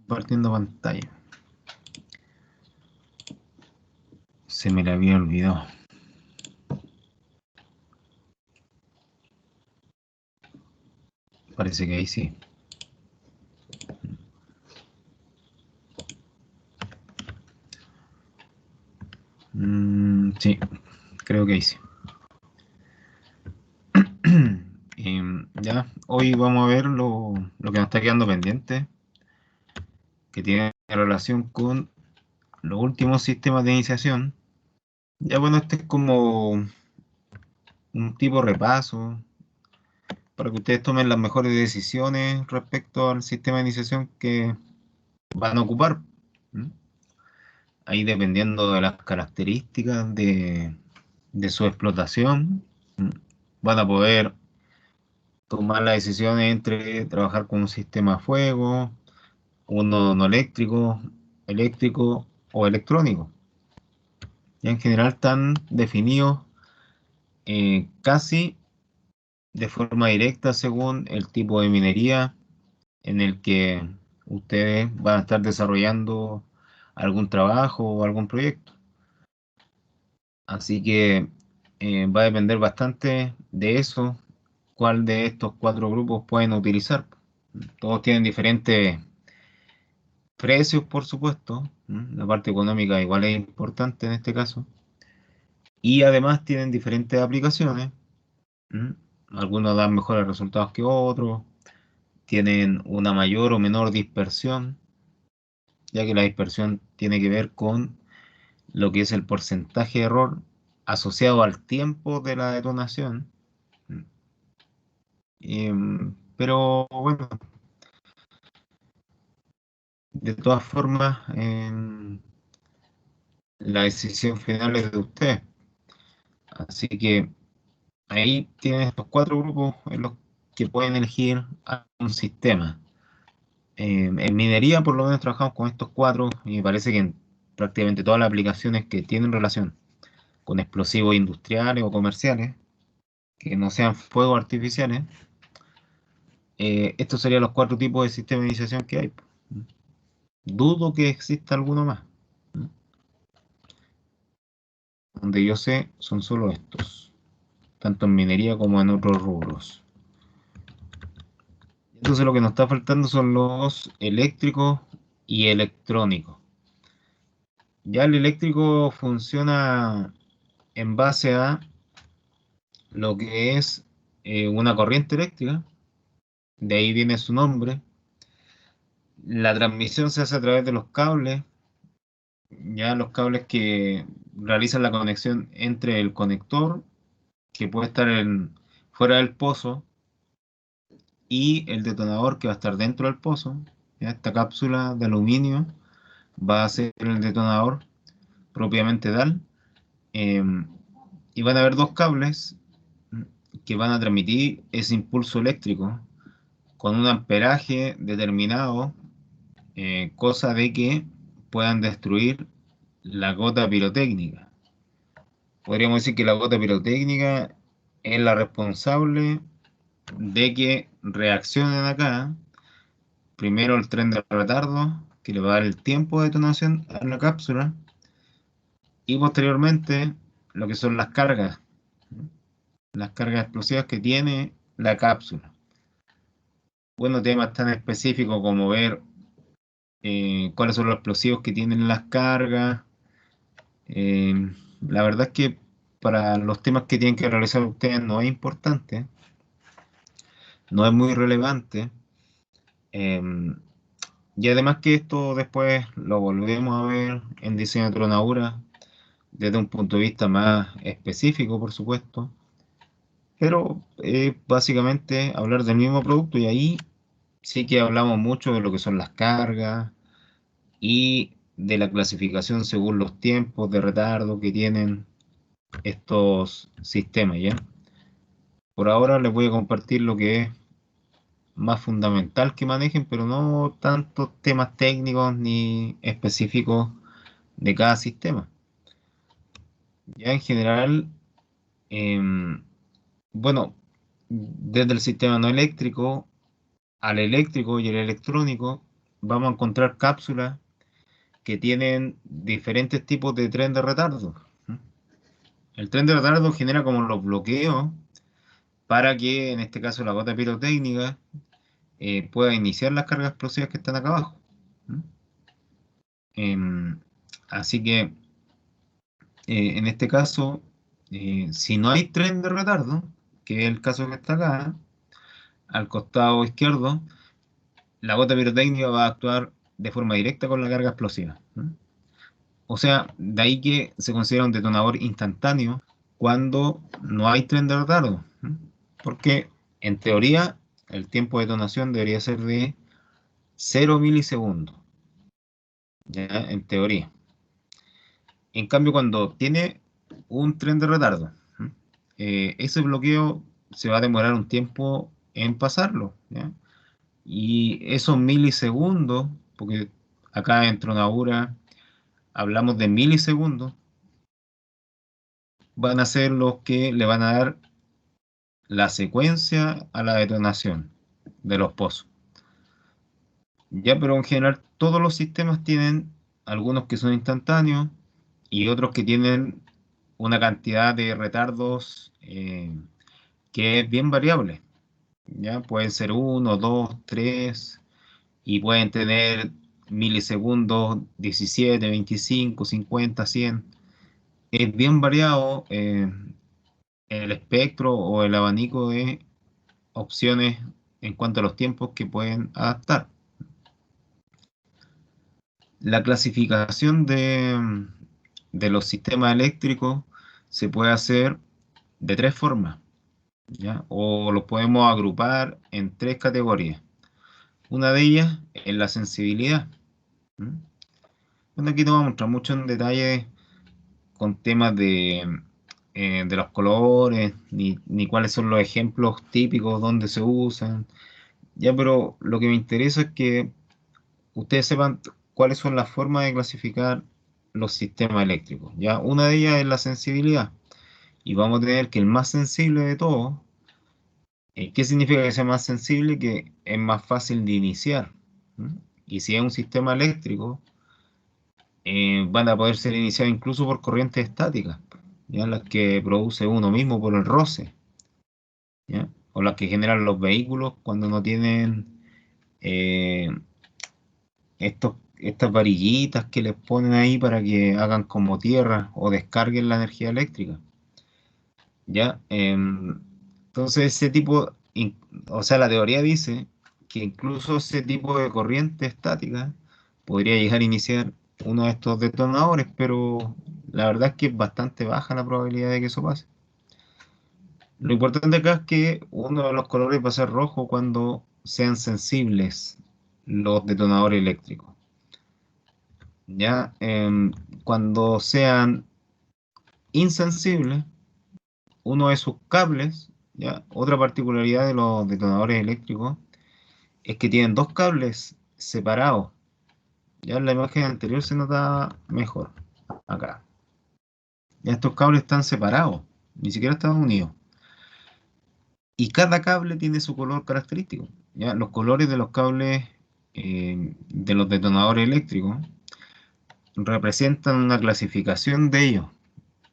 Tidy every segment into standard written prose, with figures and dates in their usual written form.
compartiendo pantalla. Se me la había olvidado. Parece que ahí sí. Sí, creo que ahí sí. Ya, hoy vamos a ver lo que nos está quedando pendiente, que tiene relación con los últimos sistemas de iniciación. Ya bueno, este es como un tipo de repaso para que ustedes tomen las mejores decisiones respecto al sistema de iniciación que van a ocupar. ¿Mm? Ahí dependiendo de las características de su explotación, ¿mm? Van a poder tomar las decisiones entre trabajar con un sistema a fuego, uno no eléctrico, eléctrico o electrónico. Y en general están definidos casi de forma directa según el tipo de minería en el que ustedes van a estar desarrollando algún trabajo o algún proyecto. Así que va a depender bastante de eso, cuál de estos cuatro grupos pueden utilizar. Todos tienen diferentes precios, por supuesto. La parte económica igual es importante en este caso. Y además tienen diferentes aplicaciones. ¿Mm? Algunos dan mejores resultados que otros. Tienen una mayor o menor dispersión, ya que la dispersión tiene que ver con lo que es el porcentaje de error asociado al tiempo de la detonación. ¿Mm? Pero bueno, de todas formas, la decisión final es de usted. Así que ahí tienen estos cuatro grupos en los que pueden elegir un sistema. En minería, por lo menos, trabajamos con estos cuatro y me parece que en prácticamente todas las aplicaciones que tienen relación con explosivos industriales o comerciales, que no sean fuegos artificiales, estos serían los cuatro tipos de sistema de iniciación que hay. Dudo que exista alguno más. Donde yo sé, son solo estos, tanto en minería como en otros rubros. Entonces lo que nos está faltando son los eléctricos y electrónicos. Ya el eléctrico funciona en base a lo que es una corriente eléctrica, de ahí viene su nombre. La transmisión se hace a través de los cables, ya los cables que realizan la conexión entre el conector, que puede estar fuera del pozo, y el detonador que va a estar dentro del pozo. ¿Ya? Esta cápsula de aluminio va a ser el detonador propiamente tal. eh, y van a haber dos cables que van a transmitir ese impulso eléctrico con un amperaje determinado, cosa de que puedan destruir la gota pirotécnica. Podríamos decir que la gota pirotécnica es la responsable de que reaccionen acá. Primero el tren de retardo, que le va a dar el tiempo de detonación a la cápsula, y posteriormente lo que son las cargas explosivas que tiene la cápsula. Bueno, temas tan específicos como ver cuáles son los explosivos que tienen las cargas. Eh, la verdad es que para los temas que tienen que realizar ustedes no es importante, no es muy relevante. Eh, y además que esto después lo volvemos a ver en diseño de tronadura desde un punto de vista más específico, por supuesto, pero básicamente hablar del mismo producto y ahí sí que hablamos mucho de lo que son las cargas y de la clasificación según los tiempos de retardo que tienen estos sistemas, ¿ya? Por ahora les voy a compartir lo que es más fundamental que manejen, pero no tantos temas técnicos ni específicos de cada sistema. Ya en general, em, bueno, desde el sistema no eléctrico al eléctrico y el electrónico vamos a encontrar cápsulas que tienen diferentes tipos de tren de retardo. El tren de retardo genera como los bloqueos para que, en este caso, la gota pirotécnica pueda iniciar las cargas explosivas que están acá abajo. Em, Así que, en este caso, si no hay tren de retardo, que es el caso que está acá, al costado izquierdo, la gota pirotécnica va a actuar de forma directa con la carga explosiva. O sea, de ahí que se considera un detonador instantáneo cuando no hay tren de retardo. Porque, en teoría, el tiempo de detonación debería ser de 0 milisegundos, ¿ya? En teoría. En cambio, cuando tiene un tren de retardo, ese bloqueo se va a demorar un tiempo en pasarlo, ¿ya? Y esos milisegundos, porque acá en Tronadura hablamos de milisegundos, van a ser los que le van a dar la secuencia a la detonación de los pozos. Ya, pero en general todos los sistemas tienen algunos que son instantáneos y otros que tienen una cantidad de retardos que es bien variable. Ya pueden ser 1, 2, 3 y pueden tener milisegundos 17, 25, 50, 100. Es bien variado el espectro o el abanico de opciones en cuanto a los tiempos que pueden adaptar. La clasificación de los sistemas eléctricos se puede hacer de tres formas, ¿ya? O los podemos agrupar en tres categorías. Una de ellas es la sensibilidad. ¿Mm? Bueno, aquí no vamos a entrar mucho en detalle con temas de los colores, ni cuáles son los ejemplos típicos donde se usan, ya, pero lo que me interesa es que ustedes sepan cuáles son las formas de clasificar los sistemas eléctricos. Ya, una de ellas es la sensibilidad. Y vamos a tener que el más sensible de todos, ¿qué significa que sea más sensible? Que es más fácil de iniciar. ¿Mm? Y si es un sistema eléctrico, van a poder ser iniciados incluso por corrientes estáticas, ¿ya? Las que produce uno mismo por el roce, ¿ya? O las que generan los vehículos cuando no tienen eh, estas varillitas que les ponen ahí para que hagan como tierra o descarguen la energía eléctrica. ¿Ya? Entonces ese tipo, o sea, la teoría dice que incluso ese tipo de corriente estática podría llegar a iniciar uno de estos detonadores, pero la verdad es que es bastante baja la probabilidad de que eso pase. Lo importante acá es que uno de los colores va a ser rojo cuando sean sensibles los detonadores eléctricos. ¿Ya? Cuando sean insensibles, uno de sus cables, ¿ya? Otra particularidad de los detonadores eléctricos es que tienen dos cables separados. Ya en la imagen anterior se nota mejor. Acá. Ya estos cables están separados, ni siquiera están unidos. Y cada cable tiene su color característico. ¿Ya? Los colores de los cables de los detonadores eléctricos representan una clasificación de ellos.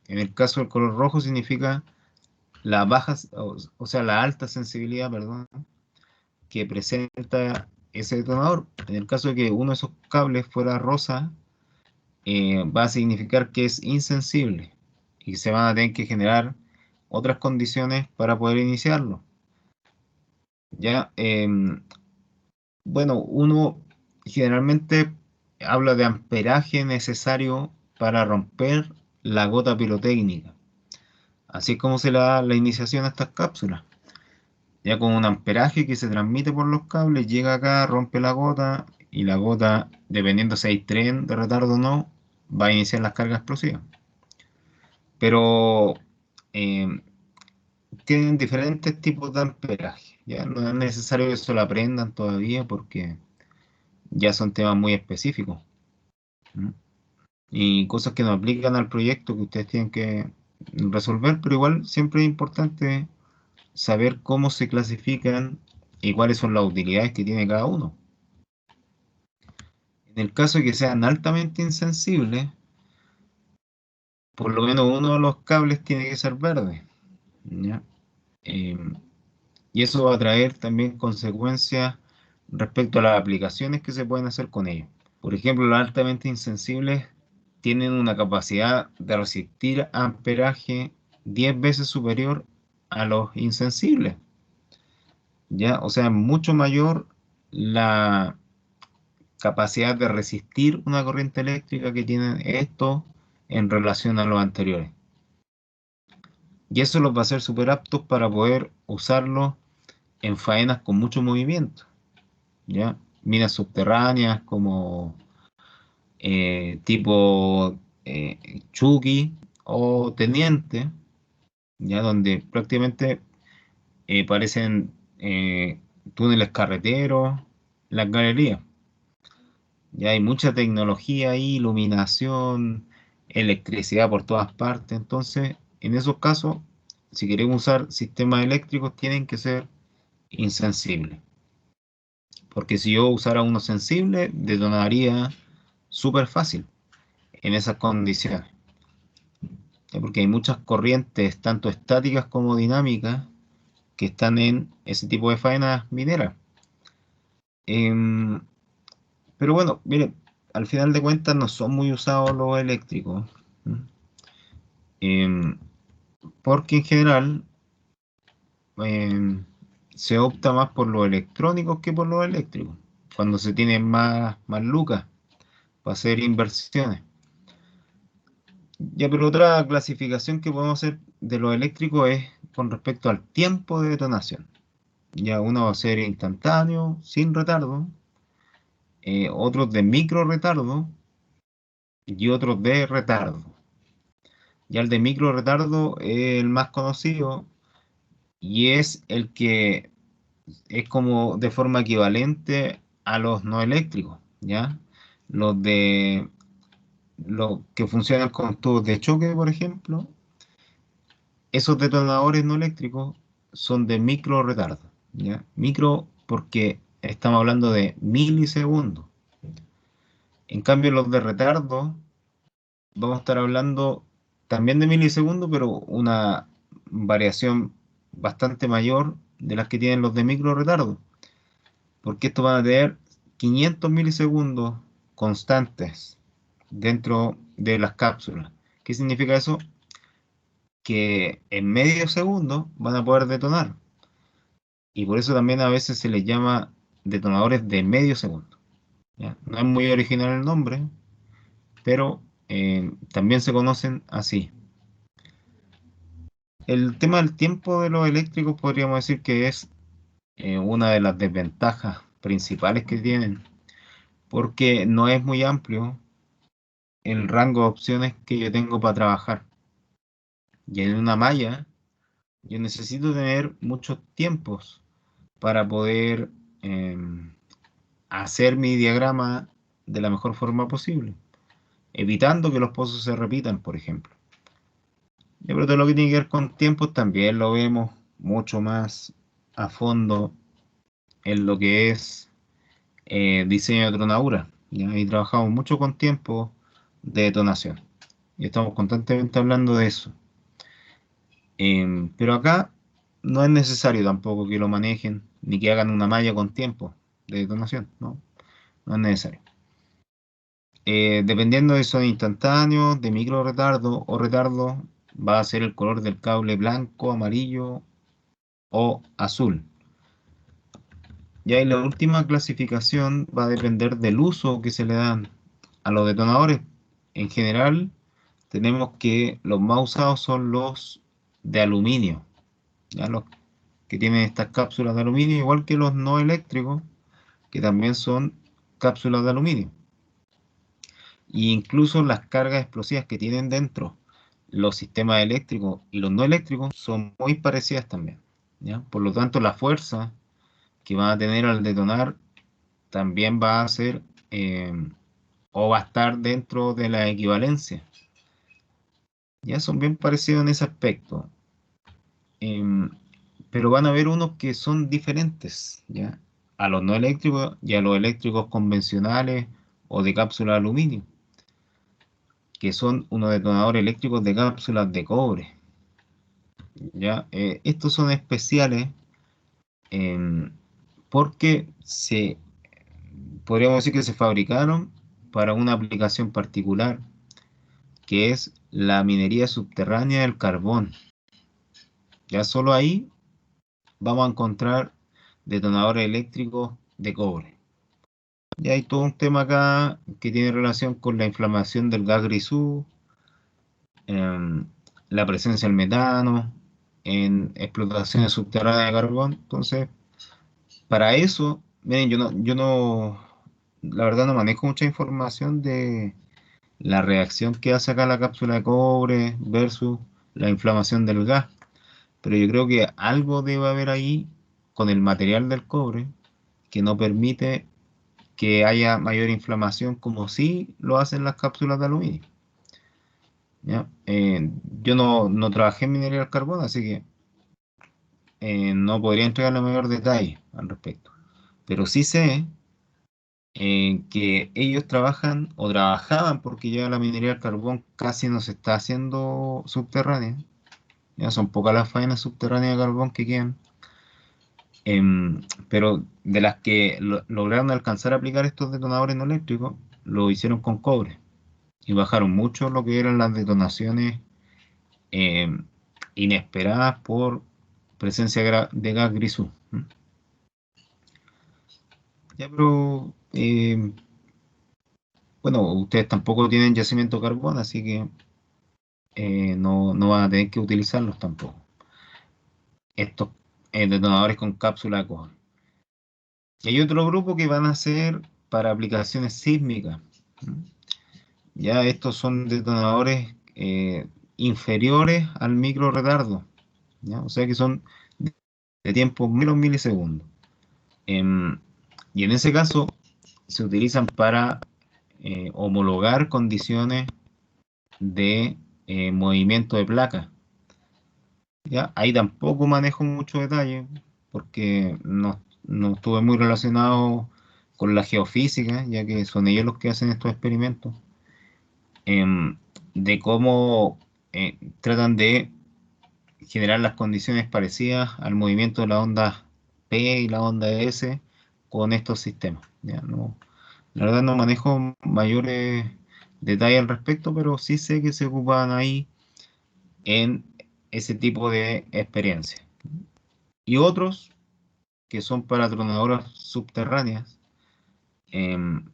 En el caso del color rojo significa la baja, o sea, la alta sensibilidad, perdón, que presenta ese detonador. En el caso de que uno de esos cables fuera rosa, va a significar que es insensible y se van a tener que generar otras condiciones para poder iniciarlo. Ya, bueno, uno generalmente habla de amperaje necesario para romper la gota pirotécnica. Así es como se le da la iniciación a estas cápsulas. Ya con un amperaje que se transmite por los cables, llega acá, rompe la gota y la gota, dependiendo si hay tren de retardo o no, va a iniciar las cargas explosivas. Pero eh, tienen diferentes tipos de amperaje. Ya no es necesario que eso lo aprendan todavía porque ya son temas muy específicos. ¿Mm? Y cosas que no aplican al proyecto que ustedes tienen que resolver, pero igual siempre es importante saber cómo se clasifican y cuáles son las utilidades que tiene cada uno. En el caso de que sean altamente insensibles, por lo menos uno de los cables tiene que ser verde, ¿ya? Em, y eso va a traer también consecuencias respecto a las aplicaciones que se pueden hacer con ellos. Por ejemplo, los altamente insensibles tienen una capacidad de resistir amperaje 10 veces superior a los insensibles, ¿ya? O sea, mucho mayor la capacidad de resistir una corriente eléctrica que tienen estos en relación a los anteriores. Y eso los va a hacer súper aptos para poder usarlos en faenas con mucho movimiento, ¿ya? Minas subterráneas como tipo Chucky o Teniente, ya donde prácticamente parecen túneles carreteros, las galerías. Ya hay mucha tecnología ahí, iluminación, electricidad por todas partes. Entonces, en esos casos, si queremos usar sistemas eléctricos, tienen que ser insensibles. Porque si yo usara uno sensible, detonaría súper fácil en esas condiciones. ¿Ya? Porque hay muchas corrientes, tanto estáticas como dinámicas, que están en ese tipo de faenas mineras. Em, pero bueno, mire, al final de cuentas no son muy usados los eléctricos. ¿Mm? Em, Porque en general em, se opta más por los electrónicos que por los eléctricos, cuando se tienen más lucas para hacer inversiones. Ya, pero otra clasificación que podemos hacer de los eléctricos es con respecto al tiempo de detonación. Ya uno va a ser instantáneo, sin retardo, otros de micro retardo y otros de retardo. Ya el de micro retardo es el más conocido y es el que es como de forma equivalente a los no eléctricos, ¿ya? Los que funcionan con tubos de choque, por ejemplo, esos detonadores no eléctricos son de micro retardo, ¿ya? Micro porque estamos hablando de milisegundos. En cambio, los de retardo, vamos a estar hablando también de milisegundos, pero una variación bastante mayor de las que tienen los de micro retardo, porque estos van a tener 500 milisegundos constantes dentro de las cápsulas. ¿Qué significa eso? Que en medio segundo van a poder detonar. Y por eso también a veces se les llama detonadores de medio segundo. ¿Ya? No es muy original el nombre, pero también se conocen así. El tema del tiempo de los eléctricos podríamos decir que es una de las desventajas principales que tienen, porque no es muy amplio el rango de opciones que yo tengo para trabajar. Y en una malla yo necesito tener muchos tiempos para poder hacer mi diagrama de la mejor forma posible, evitando que los pozos se repitan, por ejemplo. Ya, pero todo lo que tiene que ver con tiempos también lo vemos mucho más a fondo en lo que es diseño de tronadura. ¿Ya? Y trabajamos mucho con tiempo de detonación. Y estamos constantemente hablando de eso. Pero acá no es necesario tampoco que lo manejen ni que hagan una malla con tiempo de detonación, ¿no? No es necesario. Dependiendo de si son instantáneos, de micro retardo o retardo, va a ser el color del cable blanco, amarillo o azul. Ya en la última clasificación va a depender del uso que se le dan a los detonadores. En general, tenemos que los más usados son los de aluminio, ya los que tienen estas cápsulas de aluminio, igual que los no eléctricos, que también son cápsulas de aluminio. Y incluso las cargas explosivas que tienen dentro los sistemas eléctricos y los no eléctricos son muy parecidas también, ¿ya? Por lo tanto, la fuerza que van a tener al detonar también va a ser o va a estar dentro de la equivalencia. Ya son bien parecidos en ese aspecto. Em, pero van a haber unos que son diferentes, ¿ya? A los no eléctricos y a los eléctricos convencionales o de cápsula de aluminio, que son unos detonadores eléctricos de cápsulas de cobre. ¿Ya? Estos son especiales em, porque podríamos decir que se fabricaron para una aplicación particular, que es la minería subterránea del carbón. Ya solo ahí vamos a encontrar detonadores eléctricos de cobre. Y hay todo un tema acá que tiene relación con la inflamación del gas grisú, em, la presencia del metano, en explotaciones subterráneas de carbón. Entonces, para eso, miren, la verdad no manejo mucha información de la reacción que hace acá la cápsula de cobre versus la inflamación del gas, pero yo creo que algo debe haber ahí con el material del cobre que no permite que haya mayor inflamación como sí lo hacen las cápsulas de aluminio. ¿Ya? Yo no trabajé en minería del carbón, así que no podría entregarle mayor detalle al respecto. Pero sí sé que ellos trabajan o trabajaban porque ya la minería del carbón casi no se está haciendo subterránea. Ya son pocas las faenas subterráneas de carbón que quedan. Pero de las que lograron alcanzar a aplicar estos detonadores no eléctricos, lo hicieron con cobre y bajaron mucho lo que eran las detonaciones em, inesperadas por presencia de gas grisú. Ya, pero bueno, ustedes tampoco tienen yacimiento de carbón, así que no van a tener que utilizarlos tampoco. Estos detonadores con cápsula de cobre. Y hay otro grupo que van a ser para aplicaciones sísmicas. ¿Mm? Ya estos son detonadores inferiores al micro retardo, ¿ya? O sea que son de tiempo menos milisegundos. Em, y en ese caso se utilizan para homologar condiciones de movimiento de placa. ¿Ya? Ahí tampoco manejo mucho detalle porque no estuve muy relacionado con la geofísica, ya que son ellos los que hacen estos experimentos, de cómo tratan de generar las condiciones parecidas al movimiento de la onda P y la onda S con estos sistemas. ¿Ya? La verdad no manejo mayores detalles al respecto, pero sí sé que se ocupan ahí en ese tipo de experiencias. Y otros que son para tronadoras subterráneas, em,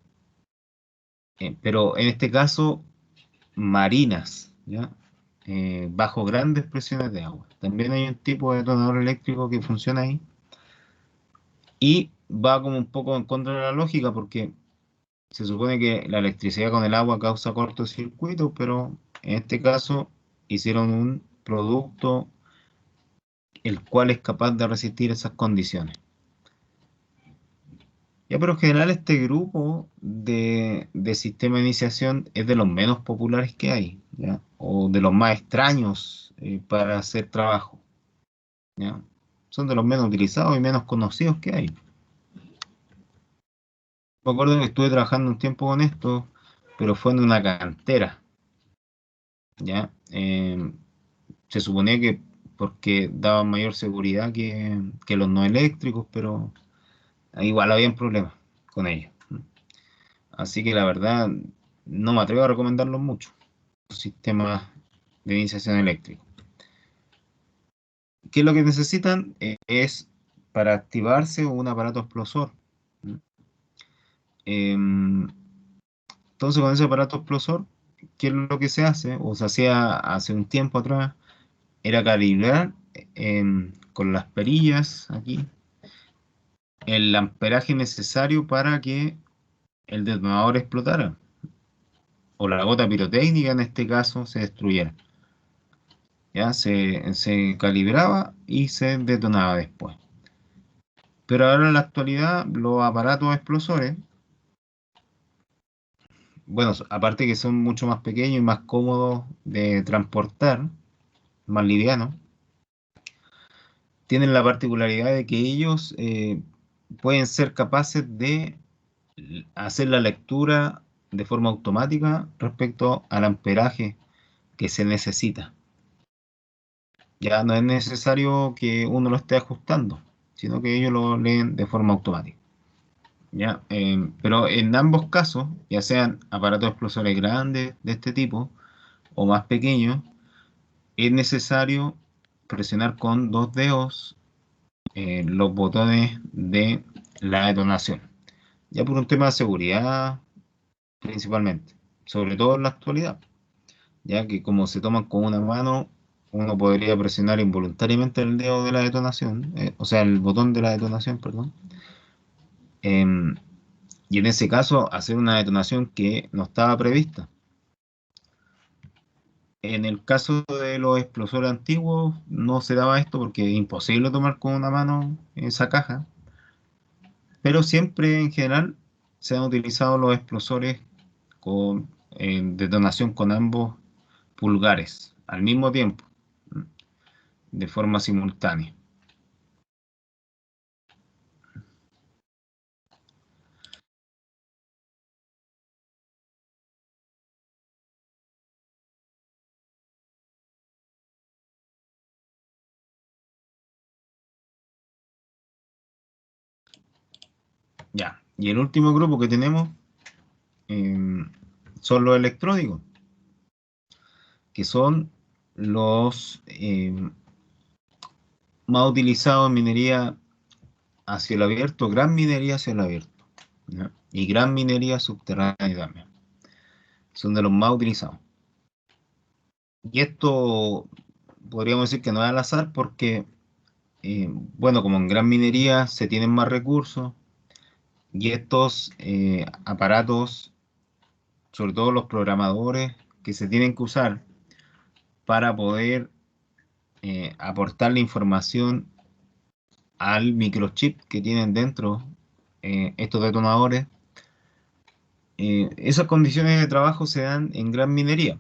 pero en este caso marinas, ¿ya? Bajo grandes presiones de agua. También hay un tipo de detonador eléctrico que funciona ahí y va como un poco en contra de la lógica porque se supone que la electricidad con el agua causa cortocircuito, pero en este caso hicieron un producto el cual es capaz de resistir esas condiciones. Ya, pero en general este grupo de sistema de iniciación es de los menos populares que hay, ¿ya? O de los más extraños para hacer trabajo, ¿ya? Son de los menos utilizados y menos conocidos que hay. Me acuerdo que estuve trabajando un tiempo con esto, pero fue en una cantera, ¿ya? Se suponía que porque daban mayor seguridad que los no eléctricos, pero igual habían problemas con ellos. Así que la verdad no me atrevo a recomendarlos mucho, los sistemas de iniciación eléctrica. ¿Qué es lo que necesitan? Es para activarse un aparato explosor. ¿Mm? Em, entonces con ese aparato explosor, ¿qué es lo que se hace? O se hacía hace un tiempo atrás, era calibrar con las perillas aquí el amperaje necesario para que el detonador explotara, o la gota pirotécnica en este caso se destruyera. Ya se calibraba y se detonaba después. Pero ahora en la actualidad los aparatos explosores, bueno, aparte que son mucho más pequeños y más cómodos de transportar, más livianos, tienen la particularidad de que ellos pueden ser capaces de hacer la lectura de forma automática respecto al amperaje que se necesita. Ya no es necesario que uno lo esté ajustando, sino que ellos lo leen de forma automática. ¿Ya? Pero en ambos casos, ya sean aparatos explosores grandes de este tipo o más pequeños, es necesario presionar con dos dedos los botones de la detonación, ya por un tema de seguridad principalmente, sobre todo en la actualidad, ya que como se toman con una mano, uno podría presionar involuntariamente el dedo de la detonación, o sea, el botón de la detonación, perdón, em, y en ese caso hacer una detonación que no estaba prevista. En el caso de los explosores antiguos no se daba esto porque es imposible tomar con una mano esa caja, pero siempre en general se han utilizado los explosores con detonación con ambos pulgares al mismo tiempo, de forma simultánea. Ya. Y el último grupo que tenemos eh, son los electrónicos, que son los más utilizados en minería a cielo abierto, gran minería a cielo abierto, ¿ya? Y gran minería subterránea también. Son de los más utilizados. Y esto podríamos decir que no es al azar porque, bueno, como en gran minería se tienen más recursos y estos aparatos, sobre todo los programadores que se tienen que usar para poder aportar la información al microchip que tienen dentro estos detonadores, esas condiciones de trabajo se dan en gran minería,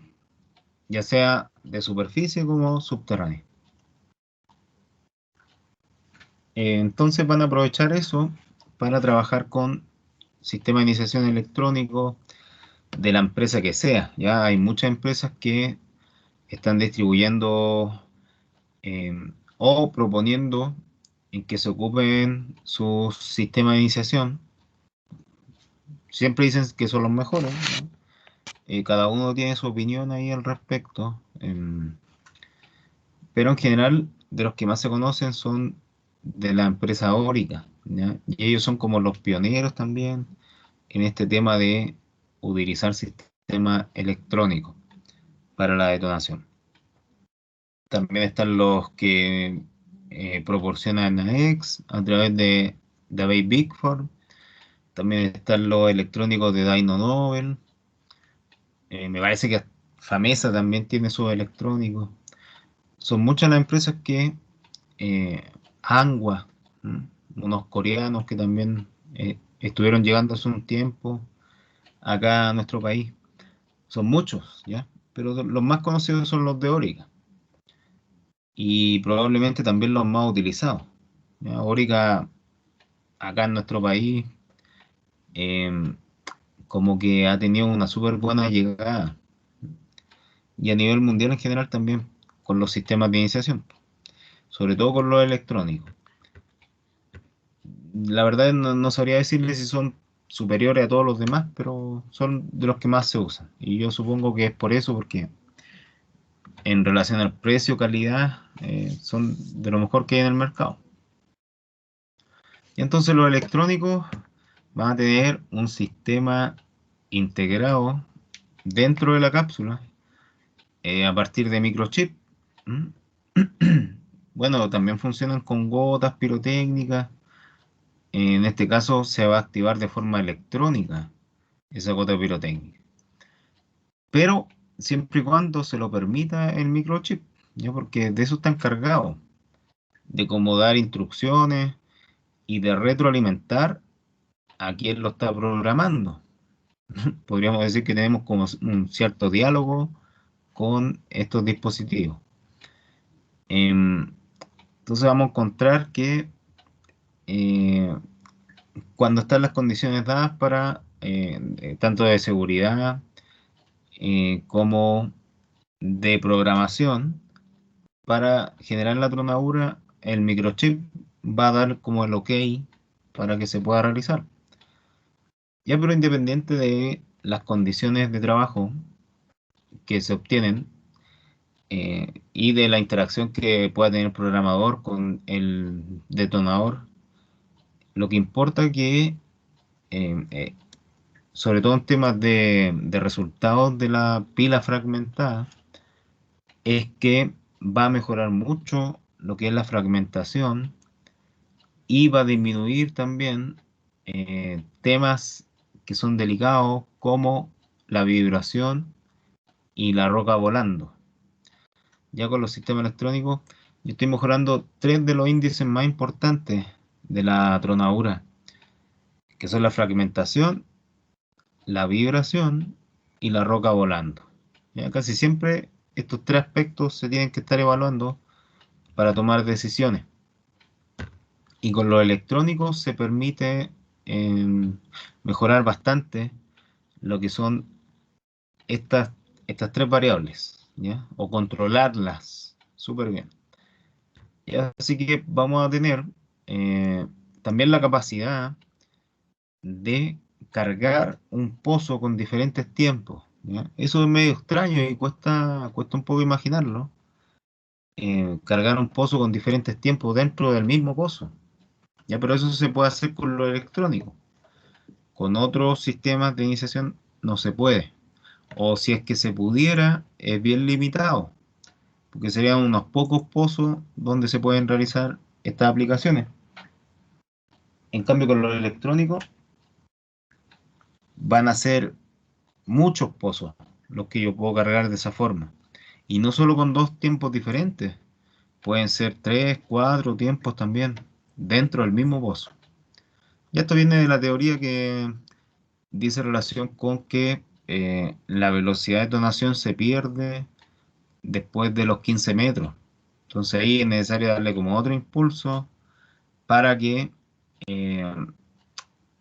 ya sea de superficie como subterránea. Entonces van a aprovechar eso para trabajar con sistema de iniciación electrónico de la empresa que sea. Ya hay muchas empresas que están distribuyendo eh, o proponiendo en que se ocupen sus sistemas de iniciación. Siempre dicen que son los mejores, ¿no? Cada uno tiene su opinión ahí al respecto, pero en general de los que más se conocen son de la empresa Orica, ¿ya? Y ellos son como los pioneros también en este tema de utilizar sistemas electrónicos para la detonación. También están los que proporcionan AEX a través de Dave Bickford. También están los electrónicos de Dyno Nobel. Me parece que Famesa también tiene sus electrónicos. Son muchas las empresas que Angwa, ¿m? Unos coreanos que también estuvieron llegando hace un tiempo acá a nuestro país. Son muchos, ¿ya? Pero los más conocidos son los de Orica y probablemente también los más utilizados, ¿ya? Orica acá en nuestro país em, como que ha tenido una súper buena llegada y a nivel mundial en general también con los sistemas de iniciación, sobre todo con los electrónicos. La verdad no sabría decirle si son superiores a todos los demás, pero son de los que más se usan. Y yo supongo que es por eso, porque en relación al precio, calidad, son de lo mejor que hay en el mercado. Y entonces los electrónicos van a tener un sistema integrado dentro de la cápsula a partir de microchip. ¿Mm? Bueno, también funcionan con gotas pirotécnicas. En este caso se va a activar de forma electrónica esa gota pirotécnica. Pero siempre y cuando se lo permita el microchip, ¿ya? Porque de eso está encargado, de cómo dar instrucciones y de retroalimentar a quien lo está programando. Podríamos decir que tenemos como un cierto diálogo con estos dispositivos. Entonces vamos a encontrar que eh, cuando están las condiciones dadas para tanto de seguridad como de programación, para generar la tronadura, el microchip va a dar como el OK para que se pueda realizar. Ya, pero independiente de las condiciones de trabajo que se obtienen y de la interacción que pueda tener el programador con el detonador, lo que importa que, eh, eh, sobre todo en temas de resultados de la pila fragmentada, es que va a mejorar mucho lo que es la fragmentación y va a disminuir también temas que son delicados como la vibración y la roca volando. Ya con los sistemas electrónicos, yo estoy mejorando tres de los índices más importantes de la tronadura, que son la fragmentación, la vibración y la roca volando. Ya casi siempre estos tres aspectos se tienen que estar evaluando para tomar decisiones. Y con los electrónicos se permite eh, mejorar bastante lo que son estas, estas tres variables, ¿ya? O controlarlas súper bien. Así que vamos a tener eh, también la capacidad de cargar un pozo con diferentes tiempos, ¿ya? Eso es medio extraño y cuesta un poco imaginarlo. Cargar un pozo con diferentes tiempos dentro del mismo pozo, ¿ya? Pero eso se puede hacer con lo electrónico. Con otros sistemas de iniciación no se puede. O si es que se pudiera, es bien limitado, porque serían unos pocos pozos donde se pueden realizar estas aplicaciones. En cambio, con lo electrónico van a ser muchos pozos los que yo puedo cargar de esa forma. Y no solo con dos tiempos diferentes, pueden ser tres, cuatro tiempos también dentro del mismo pozo. Y esto viene de la teoría que dice relación con que la velocidad de detonación se pierde después de los 15 metros. Entonces ahí es necesario darle como otro impulso para que eh,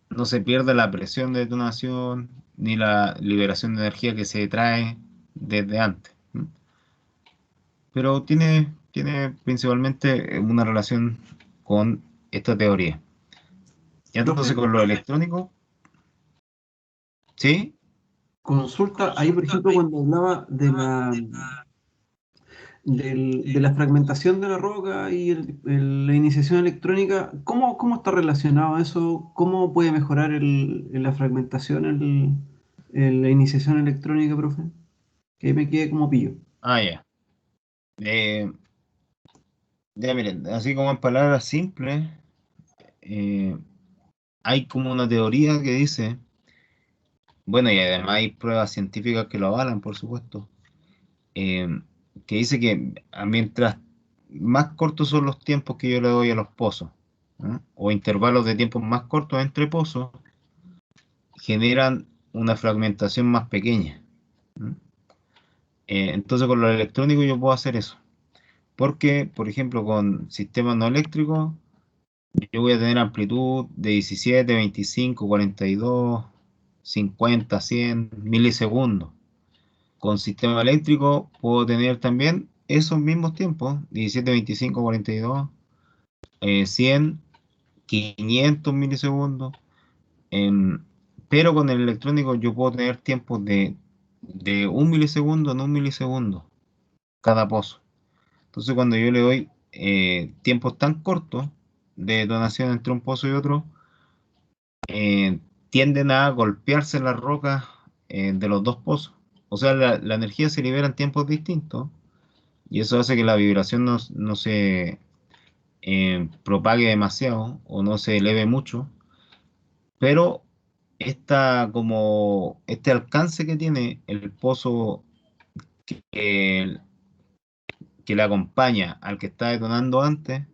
no se pierda la presión de detonación ni la liberación de energía que se trae desde antes. ¿M? Pero tiene principalmente una relación con esta teoría. Y entonces Profe, con lo electrónico, ¿sí? consulta ahí, por ejemplo, cuando hablaba de de la fragmentación de la roca y la iniciación electrónica, ¿cómo está relacionado eso? ¿Cómo puede mejorar la fragmentación la iniciación electrónica, profe? Que ahí me quedé como pillo. Ah, ya. Eh, ya miren, así como en palabras simples, eh, hay como una teoría que dice, bueno, y además hay pruebas científicas que lo avalan, por supuesto, eh, que dice que mientras más cortos son los tiempos que yo le doy a los pozos, ¿no? O intervalos de tiempos más cortos entre pozos, generan una fragmentación más pequeña, ¿no? Entonces con lo electrónico yo puedo hacer eso, porque, por ejemplo, con sistemas no eléctricos, yo voy a tener amplitud de 17, 25, 42, 50, 100 milisegundos. Con sistema eléctrico puedo tener también esos mismos tiempos, 17, 25, 42, 100, 500 milisegundos. em, pero con el electrónico yo puedo tener tiempos de un milisegundo en un milisegundo cada pozo. Entonces cuando yo le doy tiempos tan cortos de donación entre un pozo y otro, eh, tienden a golpearse las rocas de los dos pozos. O sea, la energía se libera en tiempos distintos y eso hace que la vibración no se propague demasiado o no se eleve mucho, pero este alcance que tiene el pozo que, que le acompaña al que está detonando antes,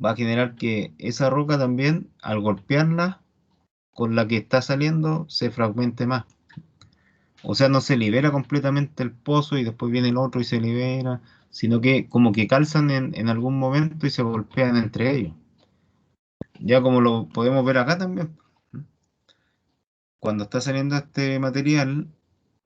va a generar que esa roca también, al golpearla con la que está saliendo, se fragmente más. O sea, no se libera completamente el pozo y después viene el otro y se libera, sino que como que calzan en algún momento y se golpean entre ellos. Ya como lo podemos ver acá también. cuando está saliendo este material,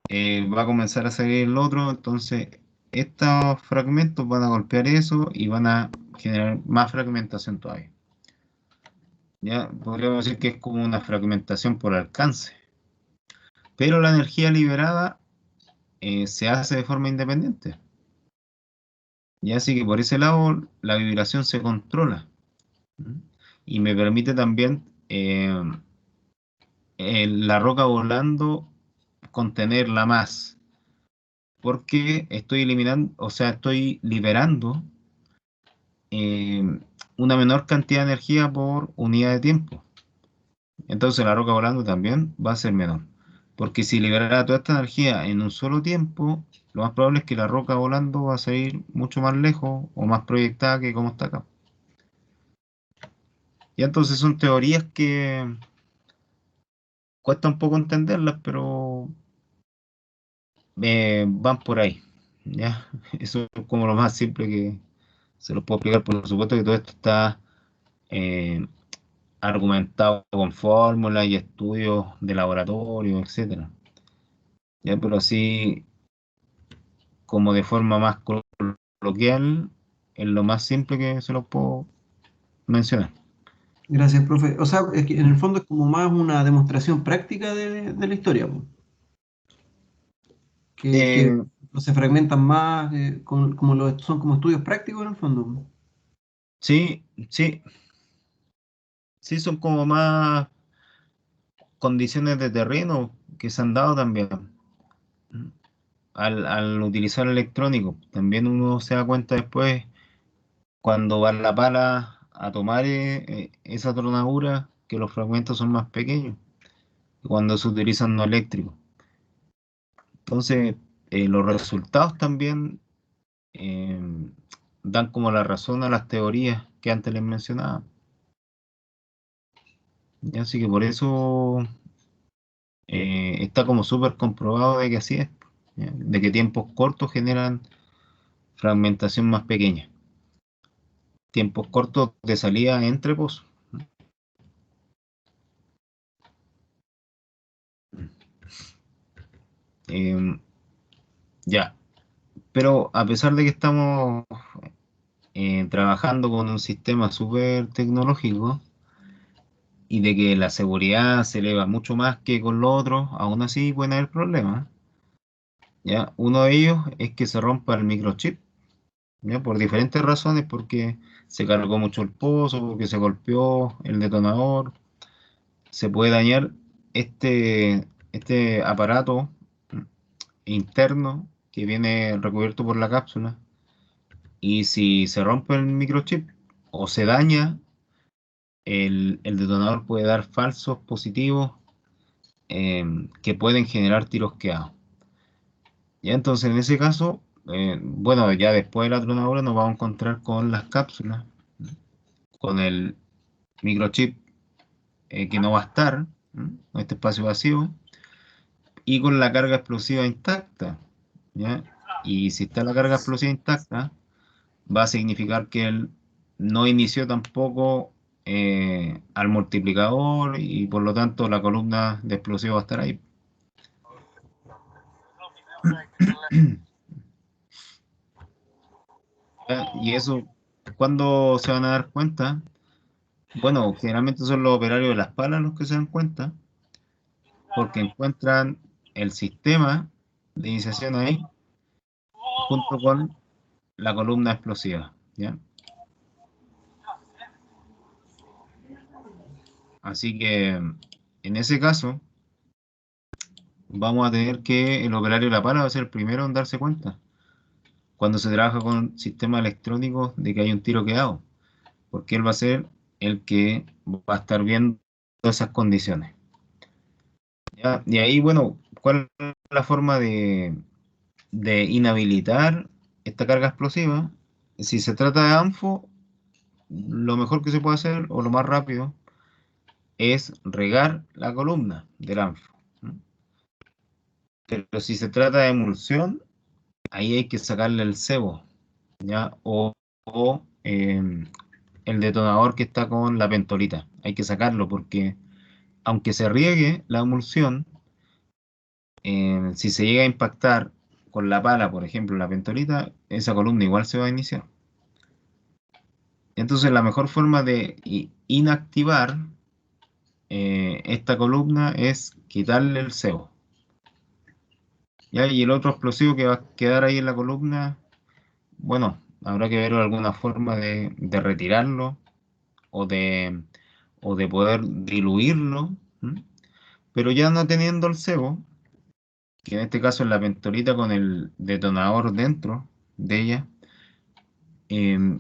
va a comenzar a salir el otro, entonces estos fragmentos van a golpear eso y van a generar más fragmentación todavía. Ya podríamos decir que es como una fragmentación por alcance, pero la energía liberada se hace de forma independiente. Y así que por ese lado la vibración se controla. ¿Mm? Y me permite también la roca volando contenerla más, porque estoy eliminando, o sea, estoy liberando eh, una menor cantidad de energía por unidad de tiempo. Entonces la roca volando también va a ser menor. Porque si liberara toda esta energía en un solo tiempo, lo más probable es que la roca volando va a salir mucho más lejos o más proyectada que como está acá. Y entonces son teorías que cuesta un poco entenderlas, pero van por ahí. ¿Ya? Eso es como lo más simple que se los puedo explicar. Por supuesto que todo esto está eh, argumentado con fórmulas y estudios de laboratorio, etcétera. Ya, pero así como de forma más coloquial, es lo más simple que se los puedo mencionar. Gracias, profe. O sea, es que en el fondo es como más una demostración práctica de la historia, po. Que Eh, se fragmentan más, como son como estudios prácticos en el fondo. sí, sí, sí, son como más condiciones de terreno que se han dado también. Al utilizar electrónico, también uno se da cuenta después cuando va la pala a tomar esa tronadura que los fragmentos son más pequeños que cuando se utilizan no eléctricos. Entonces, los resultados también eh, dan como la razón a las teorías que antes les mencionaba. Y así que por eso está como súper comprobado de que así es, ¿ya? De que tiempos cortos generan fragmentación más pequeña. Tiempos cortos de salida entre pozos. Eh, ya, pero a pesar de que estamos trabajando con un sistema súper tecnológico y de que la seguridad se eleva mucho más que con los otros, aún así pueden haber problemas. ¿Ya? Uno de ellos es que se rompa el microchip, ¿ya? Por diferentes razones, porque se cargó mucho el pozo, porque se golpeó el detonador, se puede dañar este aparato interno que viene recubierto por la cápsula. Y si se rompe el microchip o se daña, el detonador puede dar falsos positivos que pueden generar tiros quedados. Ya entonces en ese caso, bueno, ya después de la tronadura nos vamos a encontrar con las cápsulas, con el microchip que no va a estar, en este espacio vacío, y con la carga explosiva intacta, ¿ya? Y si está la carga explosiva intacta, va a significar que él no inició tampoco al multiplicador y por lo tanto la columna de explosivo va a estar ahí. ¿Ya? Y eso, ¿cuándo se van a dar cuenta? Bueno, generalmente son los operarios de las palas los que se dan cuenta, porque encuentran el sistema de iniciación ahí junto con la columna explosiva, ¿ya? Así que en ese caso vamos a tener que el operario de la pala va a ser el primero en darse cuenta cuando se trabaja con sistemas electrónicos de que hay un tiro quedado, porque él va a ser el que va a estar viendo esas condiciones, ¿ya? Y ahí, bueno, ¿cuál es la forma de inhabilitar esta carga explosiva? Si se trata de ANFO, lo mejor que se puede hacer, o lo más rápido, es regar la columna del ANFO, ¿no? Pero si se trata de emulsión, ahí hay que sacarle el cebo, ¿ya? O el detonador que está con la pentolita. Hay que sacarlo porque aunque se riegue la emulsión, si se llega a impactar con la pala, por ejemplo, la pentolita, esa columna igual se va a iniciar. Entonces la mejor forma de inactivar esta columna es quitarle el cebo. ¿Ya? Y el otro explosivo que va a quedar ahí en la columna, bueno, habrá que ver alguna forma de retirarlo o de poder diluirlo. ¿M? Pero ya no teniendo el cebo, que en este caso es la pentolita con el detonador dentro de ella, em,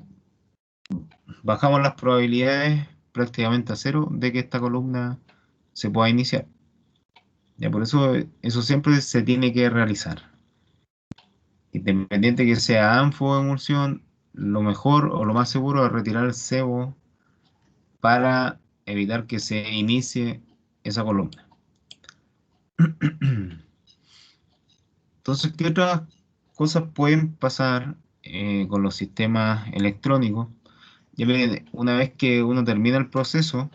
bajamos las probabilidades prácticamente a cero de que esta columna se pueda iniciar. Ya por eso siempre se tiene que realizar. Independiente que sea ANFO o emulsión, lo mejor o lo más seguro es retirar el cebo para evitar que se inicie esa columna. Entonces, ¿qué otras cosas pueden pasar con los sistemas electrónicos? Ya ven, una vez que uno termina el proceso,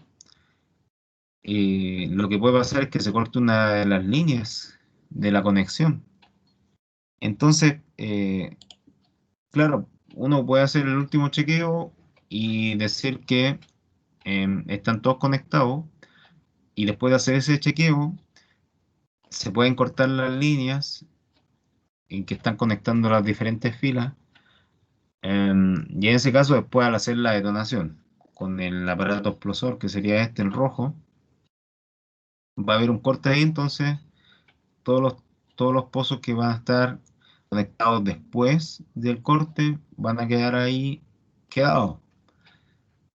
lo que puede pasar es que se corte una de las líneas de la conexión. Entonces, claro, uno puede hacer el último chequeo y decir que están todos conectados, y después de hacer ese chequeo se pueden cortar las líneas en que están conectando las diferentes filas, y en ese caso después al hacer la detonación con el aparato explosor, que sería este, el rojo, va a haber un corte ahí. Entonces todos los, todos los pozos que van a estar conectados después del corte van a quedar ahí quedados.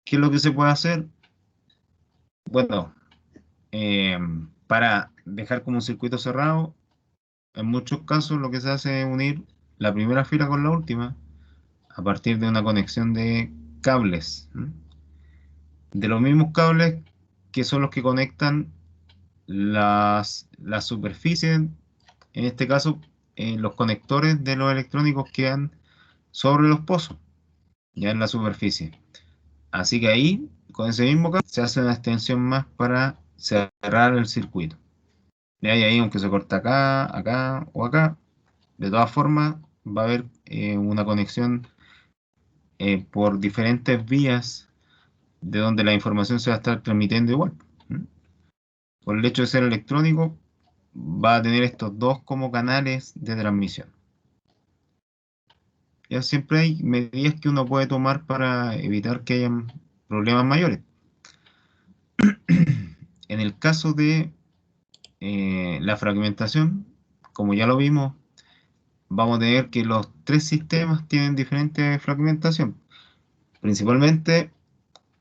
¿Qué es lo que se puede hacer? Bueno, para dejar como un circuito cerrado, en muchos casos lo que se hace es unir la primera fila con la última a partir de una conexión de cables, ¿m? De los mismos cables que son los que conectan las superficies. En este caso, los conectores de los electrónicos quedan sobre los pozos, ya en la superficie. Así que ahí, con ese mismo cable, se hace una extensión más para cerrar el circuito. Y ahí, aunque se corta acá, acá o acá, de todas formas va a haber una conexión por diferentes vías de donde la información se va a estar transmitiendo igual. ¿M? Por el hecho de ser electrónico, va a tener estos dos como canales de transmisión. Ya siempre hay medidas que uno puede tomar para evitar que hayan problemas mayores. En el caso de la fragmentación, como ya lo vimos, vamos a tener que los tres sistemas tienen diferente fragmentación. Principalmente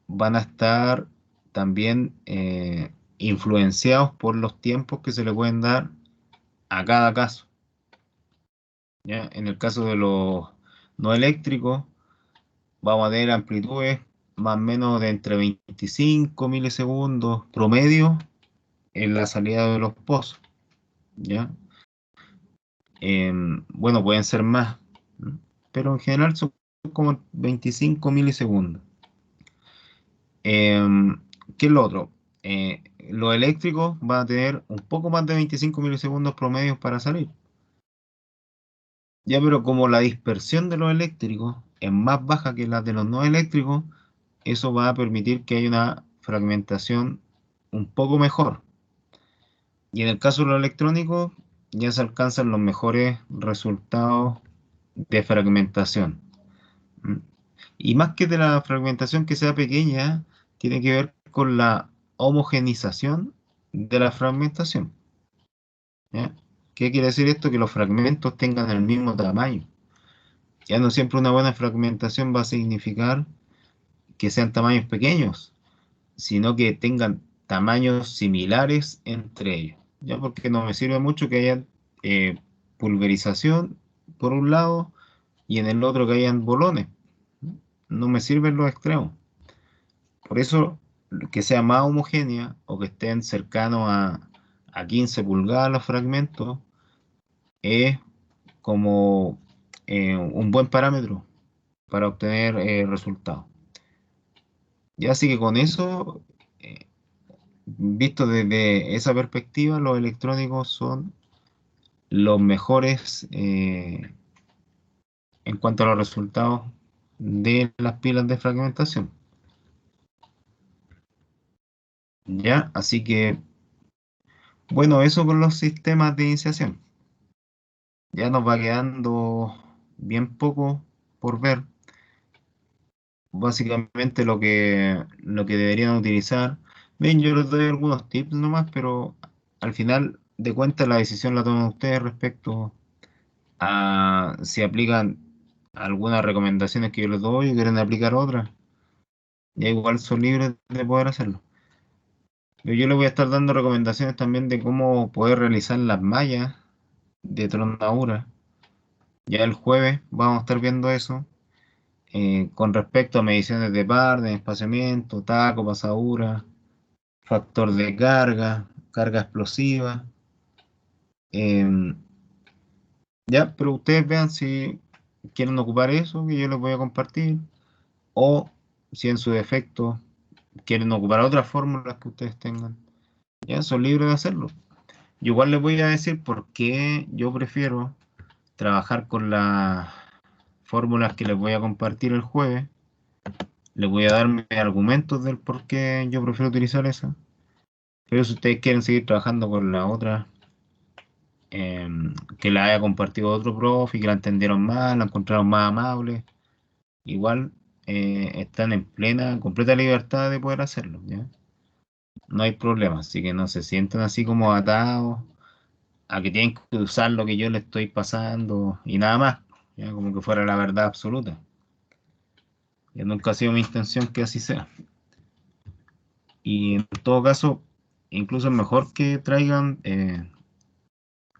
van a estar también influenciados por los tiempos que se le pueden dar a cada caso. ¿Ya? En el caso de los no eléctricos, vamos a tener amplitudes más o menos de entre 25 milisegundos promedio en la salida de los pozos. ¿Ya? Bueno, pueden ser más, ¿no? Pero en general son como 25 milisegundos. ¿Qué es lo otro? Los eléctricos van a tener un poco más de 25 milisegundos promedios para salir. Ya, pero como la dispersión de los eléctricos es más baja que la de los no eléctricos, eso va a permitir que haya una fragmentación un poco mejor. Y en el caso de los electrónicos, ya se alcanzan los mejores resultados de fragmentación. ¿Mm? Y más que de la fragmentación que sea pequeña, tiene que ver con la homogenización de la fragmentación. ¿Ya? ¿Qué quiere decir esto? Que los fragmentos tengan el mismo tamaño. Ya no siempre una buena fragmentación va a significar que sean tamaños pequeños, sino que tengan tamaños similares entre ellos. Ya, porque no me sirve mucho que haya eh, pulverización por un lado y en el otro que hayan bolones. No me sirven los extremos. Por eso, que sea más homogénea o que estén cercanos a 15 pulgadas los fragmentos es como un buen parámetro para obtener resultados. Ya, así que con eso visto desde esa perspectiva, los electrónicos son los mejores en cuanto a los resultados de las pilas de fragmentación. ¿Ya? Así que, bueno, eso con los sistemas de iniciación. Ya nos va quedando bien poco por ver. Básicamente lo que deberían utilizar. Bien, yo les doy algunos tips nomás, pero al final de cuentas la decisión la toman ustedes respecto a si aplican algunas recomendaciones que yo les doy o quieren aplicar otras. Ya igual son libres de poder hacerlo. Pero yo les voy a estar dando recomendaciones también de cómo poder realizar las mallas de tronadura. Ya el jueves vamos a estar viendo eso. Con respecto a mediciones de par, de espaciamiento, taco, pasadura, factor de carga, carga explosiva. em, ya, pero ustedes vean si quieren ocupar eso que yo les voy a compartir o si en su defecto quieren ocupar otras fórmulas que ustedes tengan. Ya son libres de hacerlo. Yo igual les voy a decir por qué yo prefiero trabajar con las fórmulas que les voy a compartir el jueves. Les voy a dar mis argumentos del por qué yo prefiero utilizar esa. Pero si ustedes quieren seguir trabajando con la otra, que la haya compartido otro profe y que la entendieron más, la encontraron más amable, igual están en plena, completa libertad de poder hacerlo, ¿ya? No hay problema, así que no se sientan así como atados a que tienen que usar lo que yo les estoy pasando y nada más, ¿ya? Como que fuera la verdad absoluta. Ya nunca ha sido mi intención que así sea. Y en todo caso, incluso es mejor que traigan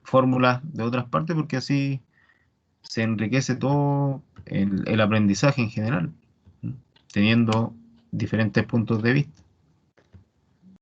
fórmulas de otras partes porque así se enriquece todo el aprendizaje en general, ¿no? Teniendo diferentes puntos de vista.